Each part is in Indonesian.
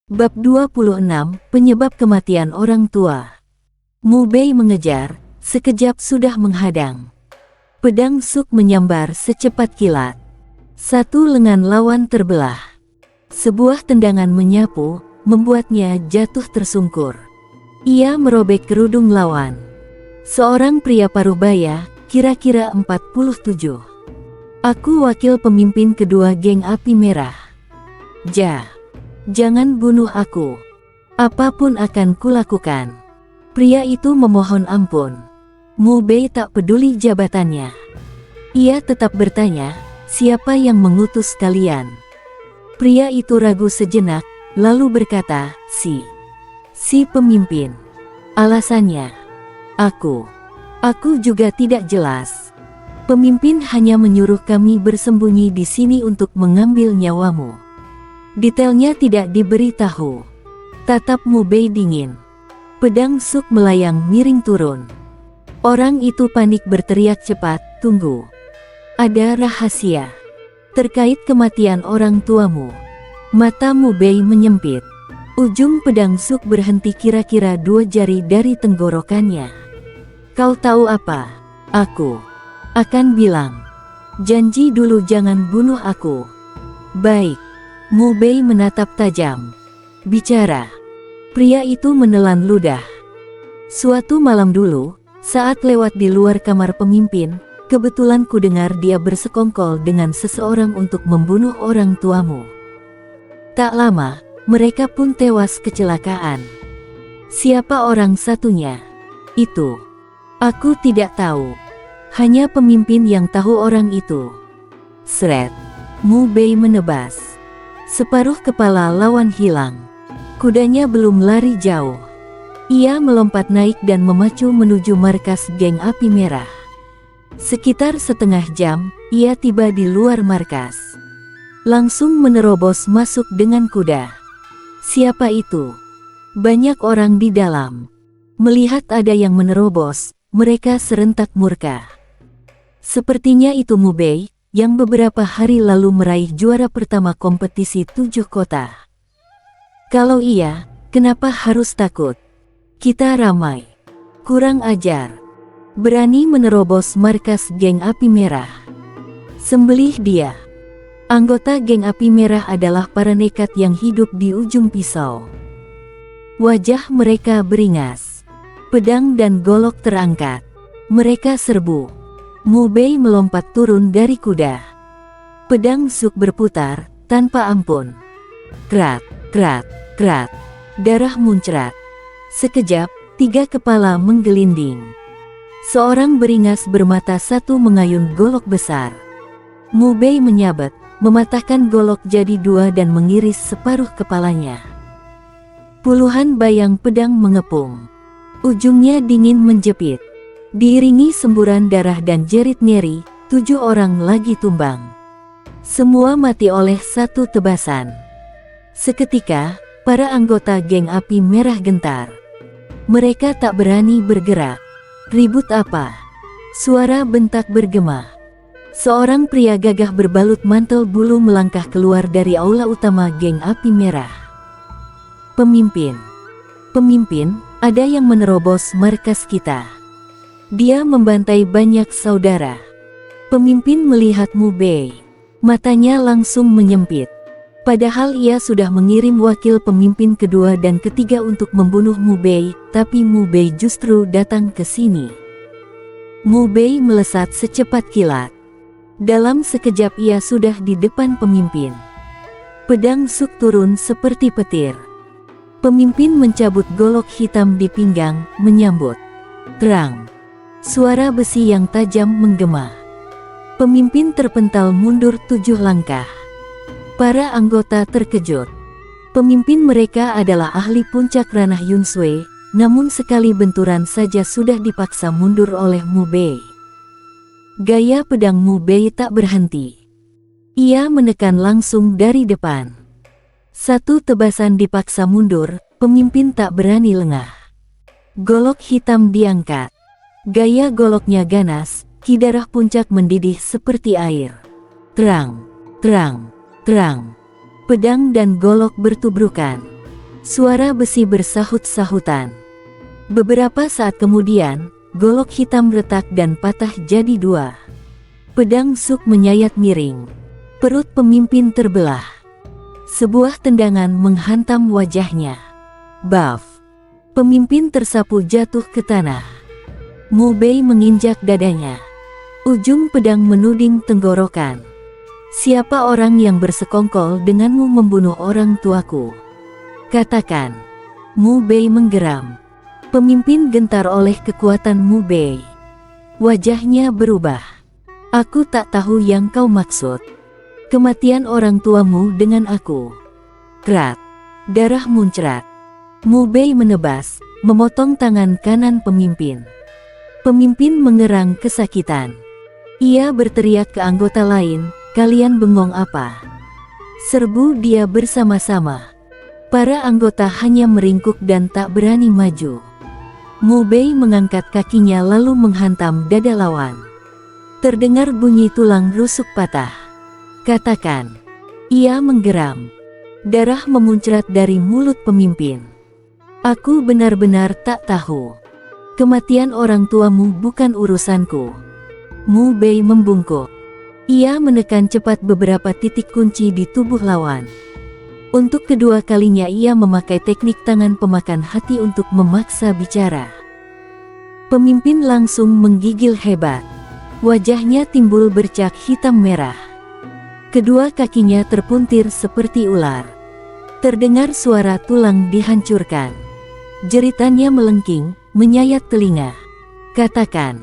Bab 26, Penyebab Kematian Orang Tua. Mu Bei mengejar, sekejap sudah menghadang. Pedang Suk menyambar secepat kilat. Satu lengan lawan terbelah. Sebuah tendangan menyapu, membuatnya jatuh tersungkur. Ia merobek kerudung lawan. Seorang pria parubaya, kira-kira 47. Aku wakil pemimpin kedua geng api merah. Jangan bunuh aku. Apapun akan kulakukan. Pria itu memohon ampun. Mu Bei tak peduli jabatannya. Ia tetap bertanya, siapa yang mengutus kalian? Pria itu ragu sejenak, lalu berkata, si pemimpin. Alasannya, aku juga tidak jelas. Pemimpin hanya menyuruh kami bersembunyi di sini untuk mengambil nyawamu. Detailnya tidak diberitahu. Tatap Mu Bei dingin. Pedang Suk melayang miring turun. Orang itu panik berteriak cepat, tunggu. Ada rahasia. Terkait kematian orang tuamu. Mata Mu Bei menyempit. Ujung pedang Suk berhenti kira-kira 2 jari dari tenggorokannya. Kau tahu apa? Aku akan bilang. Janji dulu jangan bunuh aku. Baik. Mu Bei menatap tajam. Bicara. Pria itu menelan ludah. Suatu malam dulu, saat lewat di luar kamar pemimpin, kebetulan ku dengar dia bersekongkol dengan seseorang untuk membunuh orang tuamu. Tak lama, mereka pun tewas kecelakaan. Siapa orang satunya? Itu. Aku tidak tahu. Hanya pemimpin yang tahu orang itu. Sret. Mu Bei menebas. Separuh kepala lawan hilang. Kudanya belum lari jauh. Ia melompat naik dan memacu menuju markas geng api merah. Sekitar setengah jam, ia tiba di luar markas. Langsung menerobos masuk dengan kuda. Siapa itu? Banyak orang di dalam. Melihat ada yang menerobos, mereka serentak murka. Sepertinya itu Mu Bei, yang beberapa hari lalu meraih juara pertama kompetisi 7 kota. Kalau iya, kenapa harus takut? Kita ramai. Kurang ajar. Berani menerobos markas geng api merah. Sembelih dia. Anggota geng api merah adalah para nekat yang hidup di ujung pisau. Wajah mereka beringas. Pedang dan golok terangkat. Mereka serbu. Mu Bei melompat turun dari kuda. Pedang Suk berputar, tanpa ampun. Krat, krat, krat. Darah muncrat. Sekejap, 3 kepala menggelinding. Seorang beringas bermata satu mengayun golok besar. Mu Bei menyabet, mematahkan golok jadi 2 dan mengiris separuh kepalanya. Puluhan bayang pedang mengepung. Ujungnya dingin menjepit. Diiringi semburan darah dan jerit nyeri, 7 orang lagi tumbang. Semua mati oleh satu tebasan. Seketika, para anggota geng api merah gentar. Mereka tak berani bergerak. Ribut apa? Suara bentak bergema. Seorang pria gagah berbalut mantel bulu melangkah keluar dari aula utama geng api merah. Pemimpin, ada yang menerobos markas kita. Dia membantai banyak saudara. Pemimpin melihat Mu Bei. Matanya langsung menyempit. Padahal ia sudah mengirim wakil pemimpin kedua dan ketiga untuk membunuh Mu Bei, tapi Mu Bei justru datang ke sini. Mu Bei melesat secepat kilat. Dalam sekejap ia sudah di depan pemimpin. Pedang Suk turun seperti petir. Pemimpin mencabut golok hitam di pinggang, menyambut. Terang. Suara besi yang tajam menggema. Pemimpin terpental mundur 7 langkah. Para anggota terkejut. Pemimpin mereka adalah ahli puncak ranah Yun Sui, namun sekali benturan saja sudah dipaksa mundur oleh Mu Bei. Gaya pedang Mu Bei tak berhenti. Ia menekan langsung dari depan. Satu tebasan dipaksa mundur, pemimpin tak berani lengah. Golok hitam diangkat. Gaya goloknya ganas, ki darah puncak mendidih seperti air. Terang, terang, terang. Pedang dan golok bertubrukan. Suara besi bersahut-sahutan. Beberapa saat kemudian, golok hitam retak dan patah jadi dua. Pedang Suk menyayat miring. Perut pemimpin terbelah. Sebuah tendangan menghantam wajahnya. Baf! Pemimpin tersapu jatuh ke tanah. Mu Bei menginjak dadanya. Ujung pedang menuding tenggorokan. Siapa orang yang bersekongkol denganmu membunuh orang tuaku? Katakan. Mu Bei menggeram. Pemimpin gentar oleh kekuatan Mu Bei. Wajahnya berubah. Aku tak tahu yang kau maksud. Kematian orang tuamu dengan aku. Krat. Darah muncrat. Mu Bei menebas, memotong tangan kanan pemimpin. Pemimpin mengerang kesakitan. Ia berteriak ke anggota lain, "Kalian bengong apa?" Serbu dia bersama-sama. Para anggota hanya meringkuk dan tak berani maju. Mu Bei mengangkat kakinya lalu menghantam dada lawan. Terdengar bunyi tulang rusuk patah. Katakan. Ia menggeram. Darah memuncrat dari mulut pemimpin. Aku benar-benar tak tahu. Kematian orang tuamu bukan urusanku. Mu Bei membungkuk. Ia menekan cepat beberapa titik kunci di tubuh lawan. Untuk kedua kalinya ia memakai teknik tangan pemakan hati untuk memaksa bicara. Pemimpin langsung menggigil hebat. Wajahnya timbul bercak hitam merah. Kedua kakinya terpuntir seperti ular. Terdengar suara tulang dihancurkan. Jeritannya melengking, menyayat telinga. Katakan.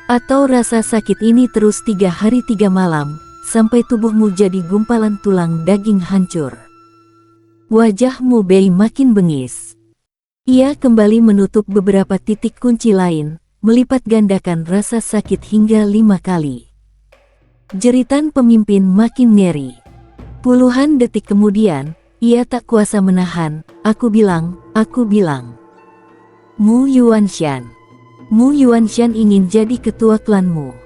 Atau rasa sakit ini terus 3 hari 3 malam, sampai tubuhmu jadi gumpalan tulang daging hancur. Wajah Mu Bei makin bengis. Ia kembali menutup beberapa titik kunci lain, melipat gandakan rasa sakit hingga 5 kali. Jeritan pemimpin makin nyeri. Puluhan detik kemudian, ia tak kuasa menahan. Aku bilang. Mu Yuanshan. Mu Yuanshan ingin jadi ketua klanmu.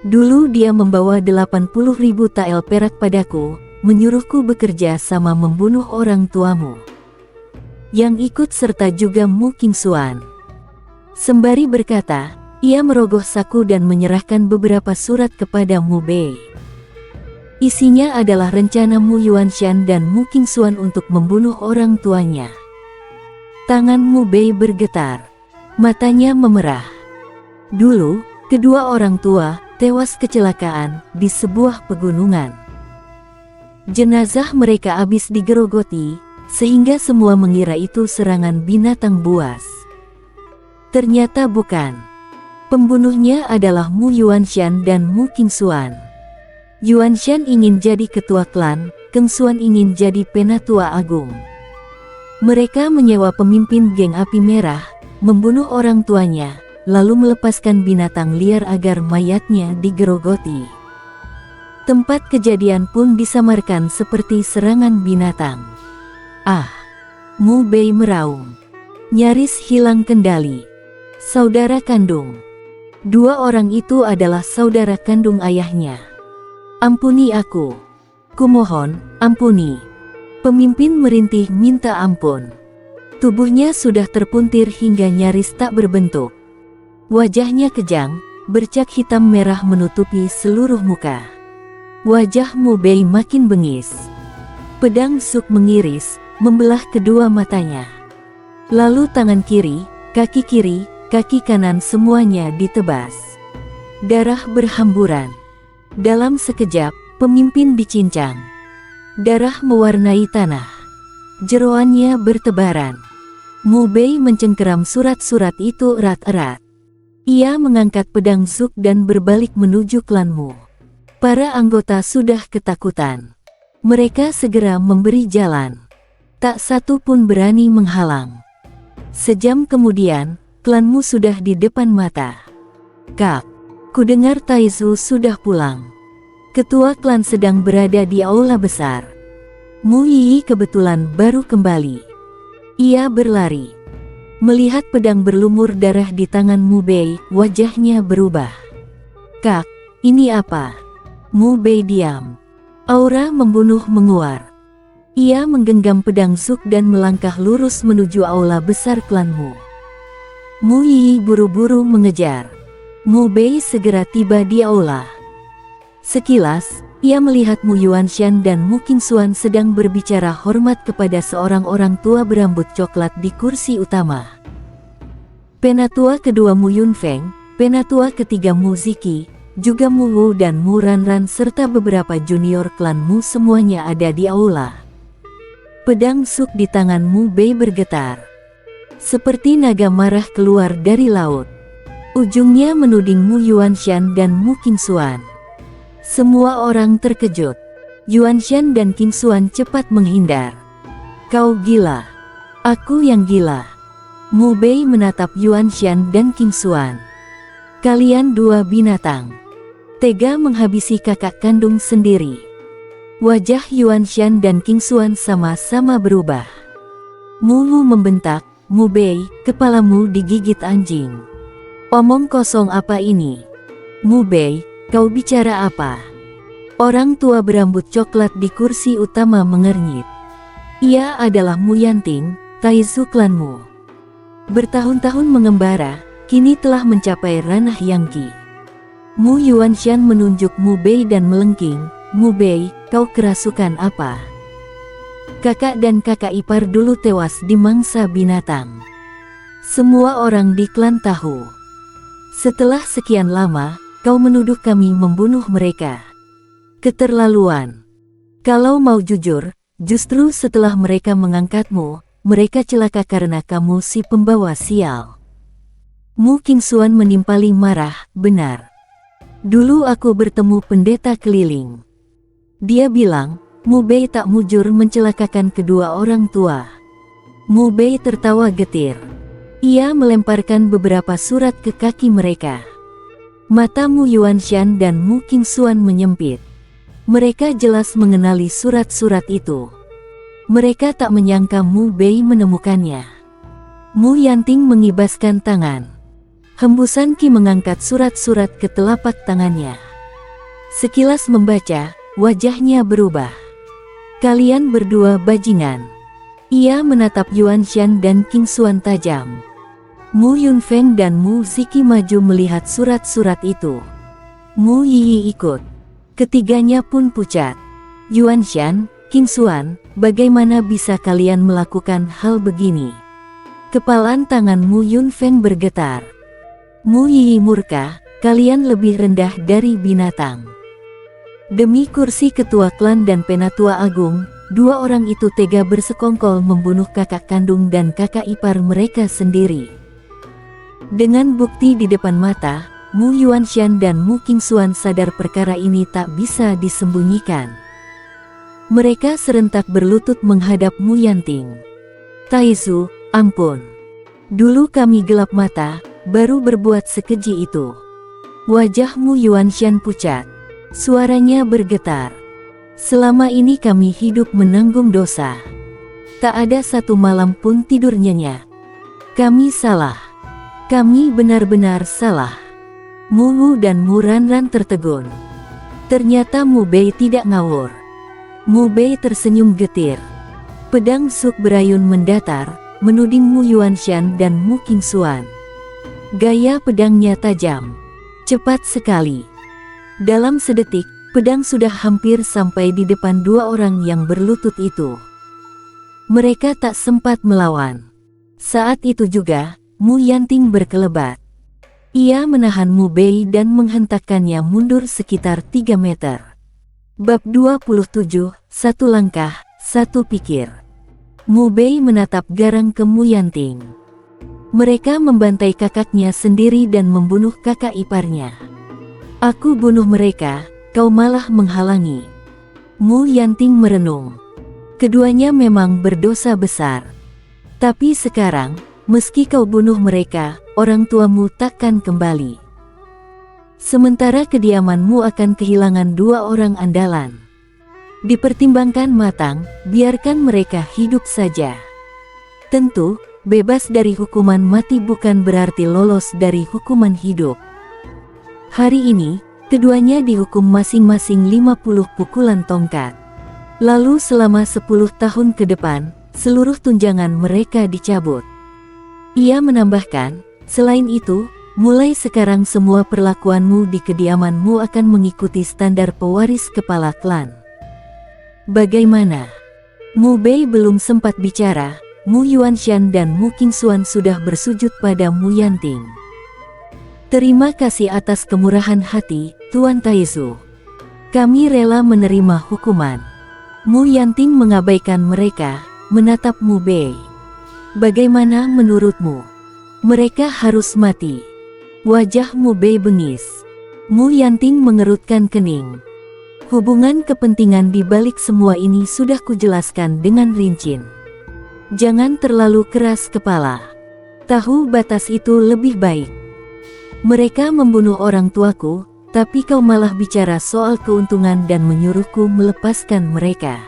Dulu dia membawa 80.000 tael perak padaku, menyuruhku bekerja sama membunuh orang tuamu. Yang ikut serta juga Mu Qingxuan. Sembari berkata, ia merogoh saku dan menyerahkan beberapa surat kepada Mu Bei. Isinya adalah rencana Mu Yuanshan dan Mu Qingxuan untuk membunuh orang tuanya. Tangan Mu Bei bergetar. Matanya memerah. Dulu, kedua orang tua tewas kecelakaan di sebuah pegunungan. Jenazah mereka habis digerogoti, sehingga semua mengira itu serangan binatang buas. Ternyata bukan. Pembunuhnya adalah Mu Yuanshan dan Mu Qingxuan. Yuanshan ingin jadi ketua klan, Qingxuan ingin jadi penatua agung. Mereka menyewa pemimpin geng api merah, membunuh orang tuanya, lalu melepaskan binatang liar agar mayatnya digerogoti. Tempat kejadian pun disamarkan seperti serangan binatang. Ah! Mu Bei meraung. Nyaris hilang kendali. Saudara kandung. 2 orang itu adalah saudara kandung ayahnya. Ampuni aku. Kumohon, ampuni. Pemimpin merintih minta ampun. Tubuhnya sudah terpuntir hingga nyaris tak berbentuk. Wajahnya kejang, bercak hitam merah menutupi seluruh muka. Wajah Mu Bei makin bengis. Pedang Suk mengiris, membelah kedua matanya. Lalu tangan kiri, kaki kanan semuanya ditebas. Darah berhamburan. Dalam sekejap, pemimpin dicincang. Darah mewarnai tanah. Jeroannya bertebaran. Mu Bei mencengkeram surat-surat itu erat-erat. Ia mengangkat pedang Suk dan berbalik menuju klanmu. Para anggota sudah ketakutan. Mereka segera memberi jalan. Tak satu pun berani menghalang. Sejam kemudian, klanmu sudah di depan mata. Kak, kudengar Taizu sudah pulang. Ketua klan sedang berada di aula besar. Mu Yi kebetulan baru kembali. Ia berlari. Melihat pedang berlumur darah di tangan Mu Bei, wajahnya berubah. Kak, ini apa? Mu Bei diam. Aura membunuh menguar. Ia menggenggam pedang Zuk dan melangkah lurus menuju aula besar klanmu. Mu Yi buru-buru mengejar. Mu Bei segera tiba di aula. Sekilas, ia melihat Mu Yuanshan dan Mu Qingxuan sedang berbicara hormat kepada seorang orang tua berambut coklat di kursi utama. Penatua kedua Mu Yunfeng, penatua ketiga Mu Ziki, juga Mu Wu dan Mu Ranran serta beberapa junior klan Mu semuanya ada di aula. Pedang Zuk di tangan Mu Bei bergetar. Seperti naga marah keluar dari laut. Ujungnya menuding Mu Yuanshan dan Mu Qingxuan. Semua orang terkejut. Yuanshan dan Qingxuan cepat menghindar. Kau gila. Aku yang gila. Mu Bei menatap Yuanshan dan Qingxuan. Kalian dua binatang. Tega menghabisi kakak kandung sendiri. Wajah Yuanshan dan Qingxuan sama-sama berubah. Mu Wu membentak, Mu Bei, kepalamu digigit anjing. Omong kosong apa ini? Mu Bei, kau bicara apa? Orang tua berambut coklat di kursi utama mengernyit. Ia adalah Mu Yanting, Taizu klanmu. Bertahun-tahun mengembara, kini telah mencapai ranah Yangqi. Mu Yuanshan menunjuk Mu Bei dan melengking, Mu Bei, kau kerasukan apa? Kakak dan kakak ipar dulu tewas di mangsa binatang. Semua orang di klan tahu. Setelah sekian lama, kau menuduh kami membunuh mereka. Keterlaluan. Kalau mau jujur, justru setelah mereka mengangkatmu, mereka celaka karena kamu si pembawa sial. Mu Qingxuan menimpali marah, benar. Dulu aku bertemu pendeta keliling. Dia bilang, Mu Bei tak mujur mencelakakan kedua orang tua. Mu Bei tertawa getir. Ia melemparkan beberapa surat ke kaki mereka. Mata Mu Yuanshan dan Mu Qingxuan menyempit. Mereka jelas mengenali surat-surat itu. Mereka tak menyangka Mu Bei menemukannya. Mu Yanting mengibaskan tangan. Hembusan Qi mengangkat surat-surat ke telapak tangannya. Sekilas membaca, wajahnya berubah. Kalian berdua bajingan. Ia menatap Yuanshan dan Qingxuan tajam. Mu Yunfeng dan Mu Ziki maju melihat surat-surat itu. Mu Yi ikut. Ketiganya pun pucat. Yuanshan, Qingxuan, bagaimana bisa kalian melakukan hal begini? Kepalan tangan Mu Yunfeng bergetar. Mu Yi murka, kalian lebih rendah dari binatang. Demi kursi ketua klan dan penatua agung, dua orang itu tega bersekongkol membunuh kakak kandung dan kakak ipar mereka sendiri. Dengan bukti di depan mata, Mu Yuanshan dan Mu Qingxuan sadar perkara ini tak bisa disembunyikan. Mereka serentak berlutut menghadap Mu Yanting. Taizu, ampun. Dulu kami gelap mata, baru berbuat sekeji itu. Wajah Mu Yuanshan pucat. Suaranya bergetar. Selama ini kami hidup menanggung dosa. Tak ada satu malam pun tidur nyenyak. Kami salah. Kami benar-benar salah. Mu Wu dan Mu Ranran tertegun. Ternyata Mu Bei tidak ngawur. Mu Bei tersenyum getir. Pedang Zuk berayun mendatar, menuding Mu Yuanshan dan Mu Qingxuan. Gaya pedangnya tajam. Cepat sekali. Dalam sedetik, pedang sudah hampir sampai di depan dua orang yang berlutut itu. Mereka tak sempat melawan. Saat itu juga, Mu Yanting berkelebat. Ia menahan Mu Bei dan menghentakkannya mundur sekitar 3 meter. Bab 27, satu langkah, satu pikir. Mu Bei menatap garang ke Mu Yanting. Mereka membantai kakaknya sendiri dan membunuh kakak iparnya. Aku bunuh mereka, kau malah menghalangi. Mu Yanting merenung. Keduanya memang berdosa besar. Tapi sekarang, meski kau bunuh mereka, orang tuamu takkan kembali. Sementara kediamanmu akan kehilangan dua orang andalan. Dipertimbangkan matang, biarkan mereka hidup saja. Tentu, bebas dari hukuman mati bukan berarti lolos dari hukuman hidup. Hari ini, keduanya dihukum masing-masing 50 pukulan tongkat. Lalu selama 10 tahun ke depan, seluruh tunjangan mereka dicabut. Ia menambahkan, selain itu, mulai sekarang semua perlakuanmu di kediamanmu akan mengikuti standar pewaris kepala klan. Bagaimana? Mu Bei belum sempat bicara, Mu Yuanshan dan Mu Qingxuan sudah bersujud pada Mu Yanting. Terima kasih atas kemurahan hati, Tuan Taizu. Kami rela menerima hukuman. Mu Yanting mengabaikan mereka, menatap Mu Bei. Bagaimana menurutmu? Mereka harus mati. Wajah Mu Bei bengis. Mu Yanting mengerutkan kening. Hubungan kepentingan di balik semua ini sudah kujelaskan dengan rinci. Jangan terlalu keras kepala. Tahu batas itu lebih baik. Mereka membunuh orang tuaku, tapi kau malah bicara soal keuntungan dan menyuruhku melepaskan mereka.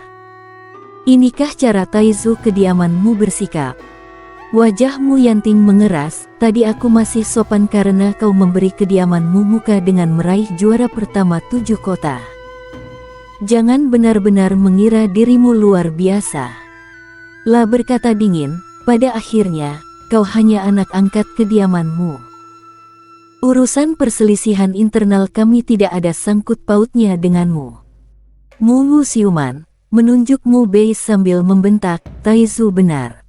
Inikah cara Taizu kediamanmu bersikap? Wajahmu Yanting mengeras, tadi aku masih sopan karena kau memberi kediamanmu muka dengan meraih juara pertama 7 kota. Jangan benar-benar mengira dirimu luar biasa. La berkata dingin, pada akhirnya, kau hanya anak angkat kediamanmu. Urusan perselisihan internal kami tidak ada sangkut pautnya denganmu. Mu Wu siuman, menunjuk Mu Bei sambil membentak, Taizu benar.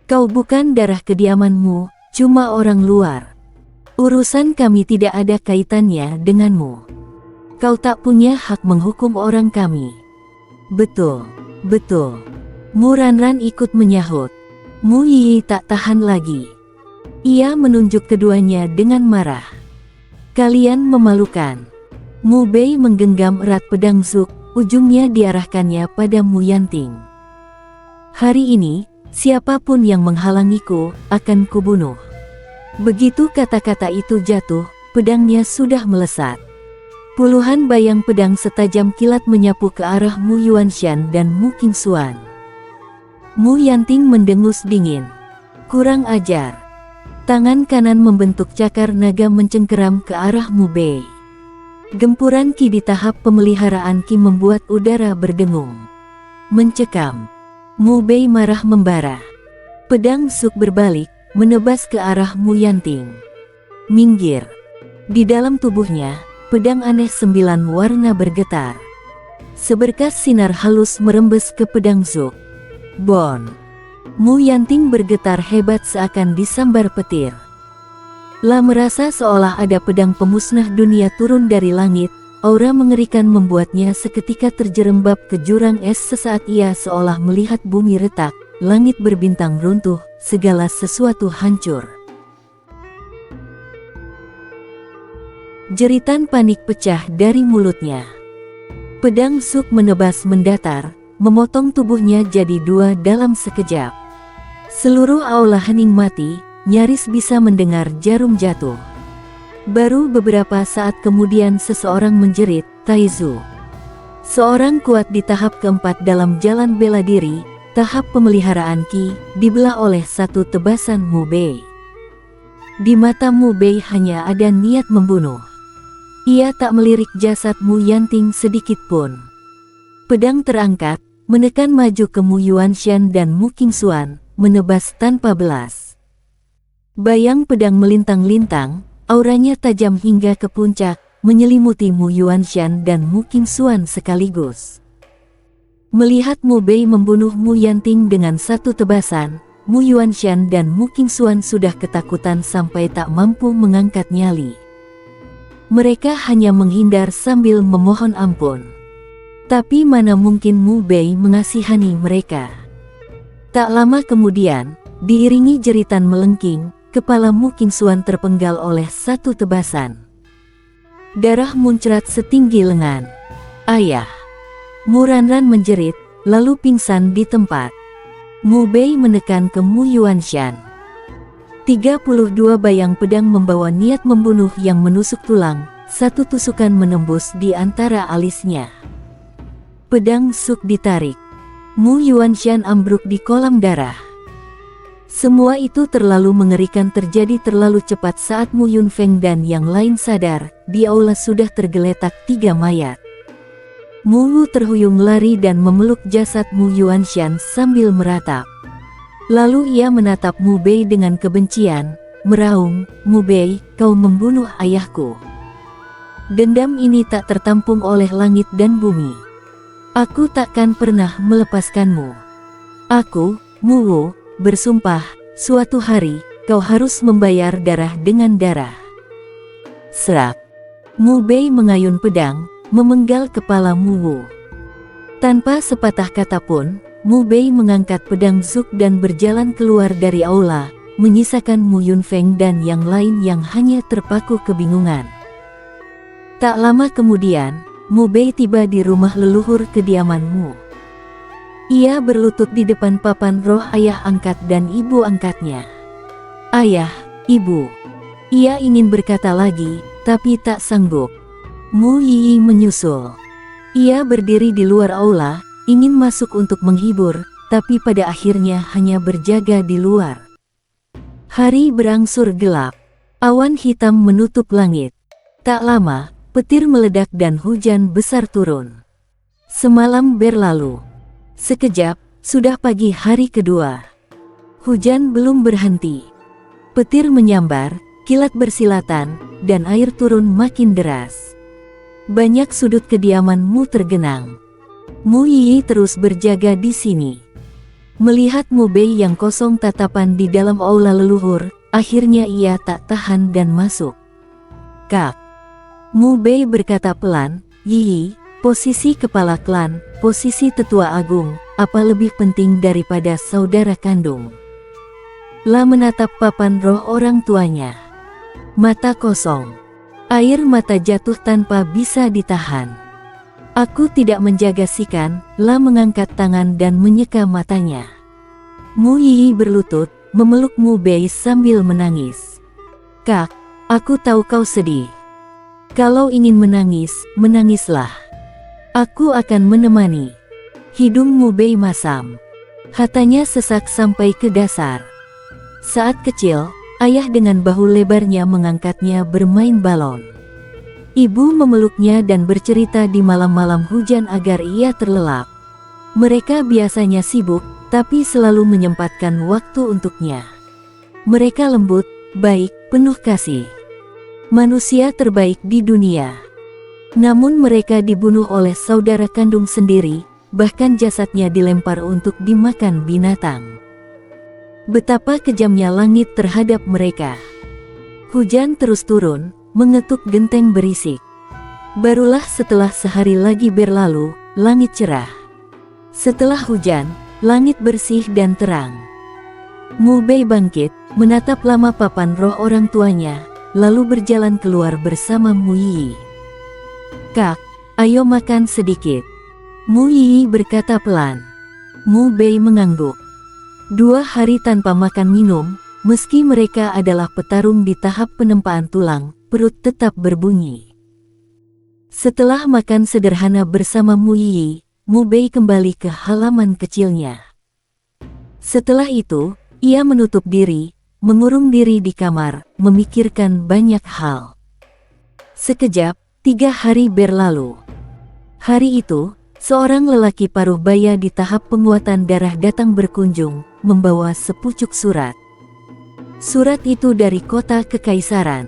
Kau bukan darah kediamanmu, cuma orang luar. Urusan kami tidak ada kaitannya denganmu. Kau tak punya hak menghukum orang kami. Betul, betul. Mu Ranran ikut menyahut. Mu Yi tak tahan lagi. Ia menunjuk keduanya dengan marah. Kalian memalukan. Mu Bei menggenggam erat pedang Zuk, ujungnya diarahkannya pada Mu Yanting. Hari ini, siapapun yang menghalangiku, akan kubunuh. Begitu kata-kata itu jatuh, pedangnya sudah melesat. Puluhan bayang pedang setajam kilat menyapu ke arah Mu Yuanshan dan Mu Qingxuan. Mu Yanting mendengus dingin. Kurang ajar. Tangan kanan membentuk cakar naga mencengkeram ke arah Mu Bei. Gempuran ki di tahap pemeliharaan ki membuat udara berdengung. Mencekam. Mu Bei marah membara. Pedang Zuk berbalik, menebas ke arah Mu Yanting. Minggir. Di dalam tubuhnya, pedang aneh 9 warna bergetar. Seberkas sinar halus merembes ke pedang Zuk. Bon. Mu Yanting bergetar hebat seakan disambar petir. La merasa seolah ada pedang pemusnah dunia turun dari langit, aura mengerikan membuatnya seketika terjerembab ke jurang es. Sesaat ia seolah melihat bumi retak, langit berbintang runtuh, segala sesuatu hancur. Jeritan panik pecah dari mulutnya. Pedang Zuk menebas mendatar, memotong tubuhnya jadi 2 dalam sekejap. Seluruh aula hening mati, nyaris bisa mendengar jarum jatuh. Baru beberapa saat kemudian seseorang menjerit, Taizu. Seorang kuat di tahap keempat dalam jalan bela diri, tahap pemeliharaan Ki, dibelah oleh satu tebasan Mu Bei. Di mata Mu Bei hanya ada niat membunuh. Ia tak melirik jasad Mu Yanting sedikit pun. Pedang terangkat, menekan maju ke Mu Yuanshan dan Mu Qingxuan, menebas tanpa belas. Bayang pedang melintang-lintang, auranya tajam hingga ke puncak, menyelimuti Mu Yuanshan dan Mu Qingxuan sekaligus. Melihat Mu Bei membunuh Mu Yanting dengan satu tebasan, Mu Yuanshan dan Mu Qingxuan sudah ketakutan sampai tak mampu mengangkat nyali. Mereka hanya menghindar sambil memohon ampun. Tapi mana mungkin Mu Bei mengasihani mereka. Tak lama kemudian, diiringi jeritan melengking, kepala Mu Qingxuan terpenggal oleh satu tebasan. Darah muncrat setinggi lengan. Ayah! Mu Ranran menjerit, lalu pingsan di tempat. Mu Bei menekan ke Mu Yuanshan. 32 bayang pedang membawa niat membunuh yang menusuk tulang, satu tusukan menembus di antara alisnya. Pedang Zuk ditarik. Mu Yuanshan ambruk di kolam darah. Semua itu terlalu mengerikan, terjadi terlalu cepat saat Mu Yunfeng dan yang lain sadar, di aula sudah tergeletak 3 mayat. Mu Wu terhuyung lari dan memeluk jasad Mu Yuanshan sambil meratap. Lalu ia menatap Mu Bei dengan kebencian, meraung, "Mu Bei, kau membunuh ayahku. Dendam ini tak tertampung oleh langit dan bumi. Aku takkan pernah melepaskanmu. Aku, Mu Wu, bersumpah, suatu hari, kau harus membayar darah dengan darah." Serak. Mu Bei mengayun pedang, memenggal kepala Mu Wu. Tanpa sepatah kata pun, Mu Bei mengangkat pedang Zuk dan berjalan keluar dari aula, menyisakan Mu Yunfeng dan yang lain yang hanya terpaku kebingungan. Tak lama kemudian, Mu Bei tiba di rumah leluhur kediaman Mu. Ia berlutut di depan papan roh ayah angkat dan ibu angkatnya. "Ayah, ibu." Ia ingin berkata lagi, tapi tak sanggup. Mu Yi menyusul. Ia berdiri di luar aula, ingin masuk untuk menghibur, tapi pada akhirnya hanya berjaga di luar. Hari berangsur gelap. Awan hitam menutup langit. Tak lama, petir meledak dan hujan besar turun. Semalam berlalu. Sekejap, sudah pagi hari kedua. Hujan belum berhenti. Petir menyambar, kilat bersilatan, dan air turun makin deras. Banyak sudut kediaman Mu tergenang. Mu Yi terus berjaga di sini. Melihat Mu Bei yang kosong tatapan di dalam aula leluhur, akhirnya ia tak tahan dan masuk. "Kak." Mu Bei berkata pelan, "Yi, posisi kepala klan, posisi tetua agung, apa lebih penting daripada saudara kandung?" La menatap papan roh orang tuanya. Mata kosong. Air mata jatuh tanpa bisa ditahan. "Aku tidak menjaga Sikan." La mengangkat tangan dan menyeka matanya. Mu Yi berlutut, memeluk Mu Bei sambil menangis. "Kak, aku tahu kau sedih. Kalau ingin menangis, menangislah. Aku akan menemani." Hidung Mu Bei masam. Hatanya sesak sampai ke dasar. Saat kecil, ayah dengan bahu lebarnya mengangkatnya bermain balon. Ibu memeluknya dan bercerita di malam-malam hujan agar ia terlelap. Mereka biasanya sibuk, tapi selalu menyempatkan waktu untuknya. Mereka lembut, baik, penuh kasih. Manusia terbaik di dunia. Namun mereka dibunuh oleh saudara kandung sendiri, bahkan jasadnya dilempar untuk dimakan binatang. Betapa kejamnya langit terhadap mereka. Hujan terus turun, mengetuk genteng berisik. Barulah setelah sehari lagi berlalu, langit cerah. Setelah hujan, langit bersih dan terang. Mu Bei bangkit, menatap lama papan roh orang tuanya, lalu berjalan keluar bersama Mu Yi. "Kak, ayo makan sedikit." Mu Yi berkata pelan. Mu Bei mengangguk. 2 hari tanpa makan minum, meski mereka adalah petarung di tahap penempaan tulang, perut tetap berbunyi. Setelah makan sederhana bersama Mu Yi, Mu Bei kembali ke halaman kecilnya. Setelah itu, ia menutup diri, mengurung diri di kamar, memikirkan banyak hal. Sekejap, 3 hari berlalu. Hari itu, seorang lelaki paruh baya di tahap penguatan darah datang berkunjung, membawa sepucuk surat. Surat itu dari kota kekaisaran.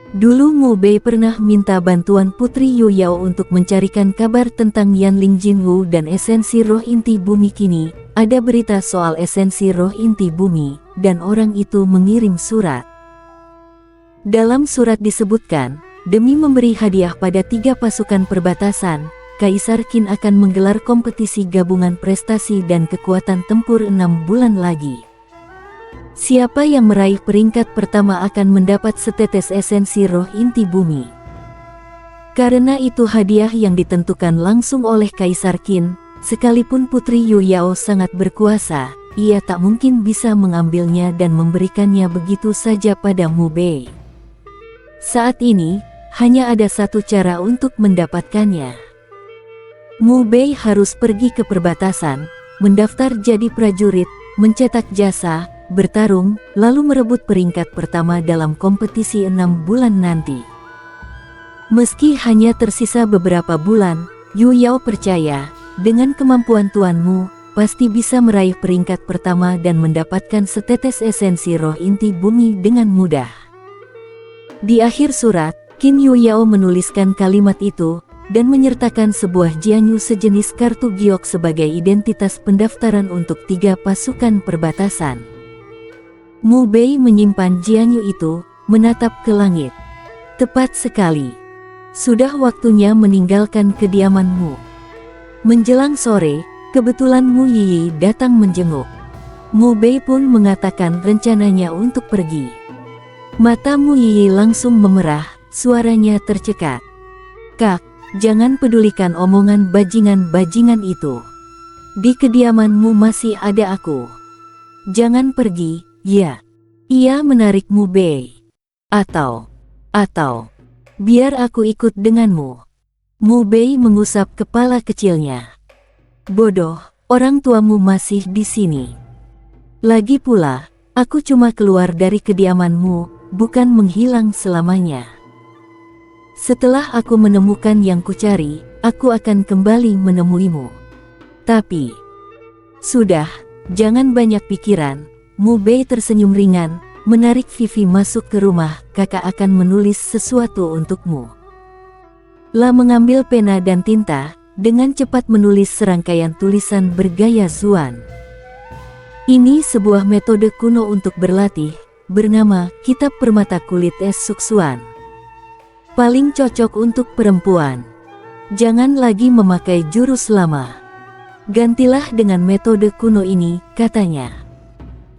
Dulu Mu Bei pernah minta bantuan Putri Yu Yao untuk mencarikan kabar tentang Yanling Jinwu dan esensi roh inti bumi. Kini, ada berita soal esensi roh inti bumi, dan orang itu mengirim surat. Dalam surat disebutkan, demi memberi hadiah pada 3 pasukan perbatasan, Kaisar Qin akan menggelar kompetisi gabungan prestasi dan kekuatan tempur 6 bulan lagi. Siapa yang meraih peringkat pertama akan mendapat setetes esensi roh inti bumi. Karena itu hadiah yang ditentukan langsung oleh Kaisar Qin, sekalipun Putri Yu Yao sangat berkuasa, ia tak mungkin bisa mengambilnya dan memberikannya begitu saja pada Mu Bei. Saat ini, hanya ada satu cara untuk mendapatkannya. Mu Bei harus pergi ke perbatasan, mendaftar jadi prajurit, mencetak jasa, bertarung, lalu merebut peringkat pertama dalam kompetisi 6 bulan nanti. Meski hanya tersisa beberapa bulan, Yu Yao percaya, dengan kemampuan tuanmu, pasti bisa meraih peringkat pertama dan mendapatkan setetes esensi roh inti bumi dengan mudah. Di akhir surat, Qin Yu Yao menuliskan kalimat itu, dan menyertakan sebuah jianyu sejenis kartu giok sebagai identitas pendaftaran untuk 3 pasukan perbatasan. Mu Bei menyimpan jianyu itu, menatap ke langit. Tepat sekali. Sudah waktunya meninggalkan kediamanmu. Menjelang sore, kebetulan Mu Yiyi datang menjenguk. Mu Bei pun mengatakan rencananya untuk pergi. Mata Mu Yiyi langsung memerah, suaranya tercekat. Kak, jangan pedulikan omongan bajingan-bajingan itu. Di kediamanmu masih ada aku. Jangan pergi, ya. Ia menarik Mu Bei. Atau, biar aku ikut denganmu. Mu Bei mengusap kepala kecilnya. Bodoh, orang tuamu masih di sini. Lagi pula, aku cuma keluar dari kediamanmu, bukan menghilang selamanya. Setelah aku menemukan yang kucari, aku akan kembali menemuimu. Tapi, sudah, jangan banyak pikiran. Mu Bei tersenyum ringan, menarik Vivi masuk ke rumah. Kakak akan menulis sesuatu untukmu. La mengambil pena dan tinta, dengan cepat menulis serangkaian tulisan bergaya Zuan. Ini sebuah metode kuno untuk berlatih, bernama Kitab Permata Kulit Es Suksuan. Paling cocok untuk perempuan. Jangan lagi memakai jurus lama. Gantilah dengan metode kuno ini, katanya.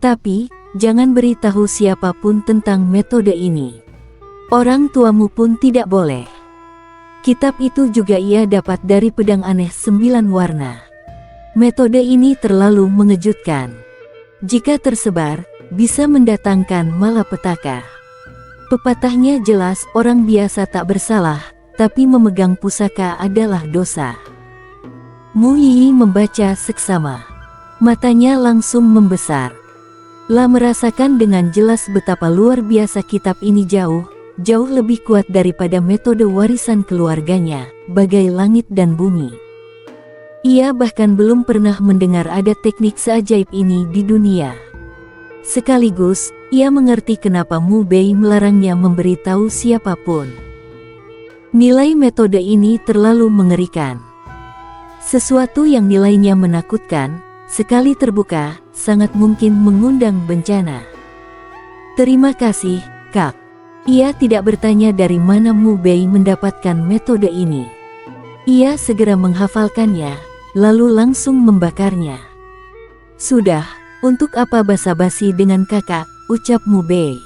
Tapi, jangan beritahu siapapun tentang metode ini. Orang tuamu pun tidak boleh. Kitab itu juga ia dapat dari pedang aneh 9 warna. Metode ini terlalu mengejutkan. Jika tersebar, bisa mendatangkan malapetaka. Pepatahnya jelas, orang biasa tak bersalah, tapi memegang pusaka adalah dosa. Mu Yiyi membaca seksama. Matanya langsung membesar. La merasakan dengan jelas betapa luar biasa kitab ini jauh lebih kuat daripada metode warisan keluarganya, bagai langit dan bumi. Ia bahkan belum pernah mendengar ada teknik seajaib ini di dunia. Sekaligus, ia mengerti kenapa Mu Bei melarangnya memberitahu siapapun. Nilai metode ini terlalu mengerikan. Sesuatu yang nilainya menakutkan, sekali terbuka, sangat mungkin mengundang bencana. Terima kasih, Kak. Ia tidak bertanya dari mana Mu Bei mendapatkan metode ini. Ia segera menghafalkannya, lalu langsung membakarnya. Sudah, untuk apa basa-basi dengan kakak, ucap Mu Bei.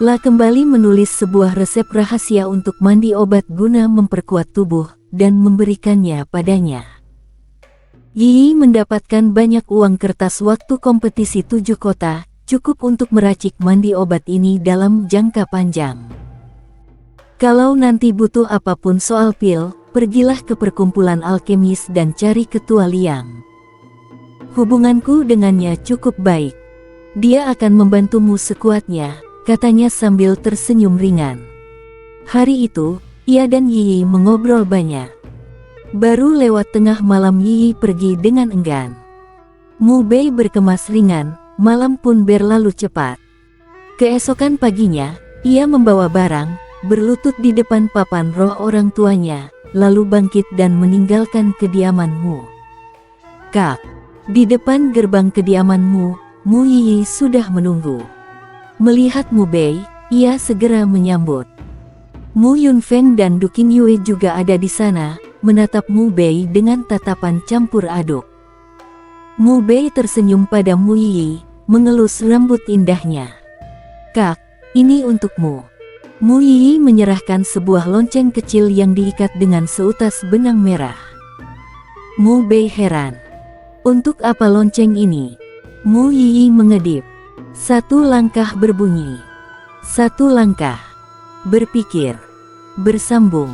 La kembali menulis sebuah resep rahasia untuk mandi obat guna memperkuat tubuh, dan memberikannya padanya. Yiyi mendapatkan banyak uang kertas waktu kompetisi 7 kota, cukup untuk meracik mandi obat ini dalam jangka panjang. Kalau nanti butuh apapun soal pil, pergilah ke perkumpulan alkemis dan cari ketua Liang. Hubunganku dengannya cukup baik. Dia akan membantumu sekuatnya, katanya sambil tersenyum ringan. Hari itu, ia dan Yiyi mengobrol banyak. Baru lewat tengah malam Yiyi pergi dengan enggan. Mu Bei berkemas ringan, malam pun berlalu cepat. Keesokan paginya, ia membawa barang, berlutut di depan papan roh orang tuanya, lalu bangkit dan meninggalkan kediamanmu. Kak, di depan gerbang kediamanmu, Mu Yiyi sudah menunggu. Melihat Mu Bei, ia segera menyambut. Mu Yunfeng dan Du Qingyue juga ada di sana, menatap Mu Bei dengan tatapan campur aduk. Mu Bei tersenyum pada Mu Yiyi, mengelus rambut indahnya. Kak, ini untukmu. Mu Yiyi menyerahkan sebuah lonceng kecil yang diikat dengan seutas benang merah. Mu Bei heran. Untuk apa lonceng ini? Mu Yiyi mengedip. 1 langkah berbunyi. 1 langkah. Berpikir. Bersambung.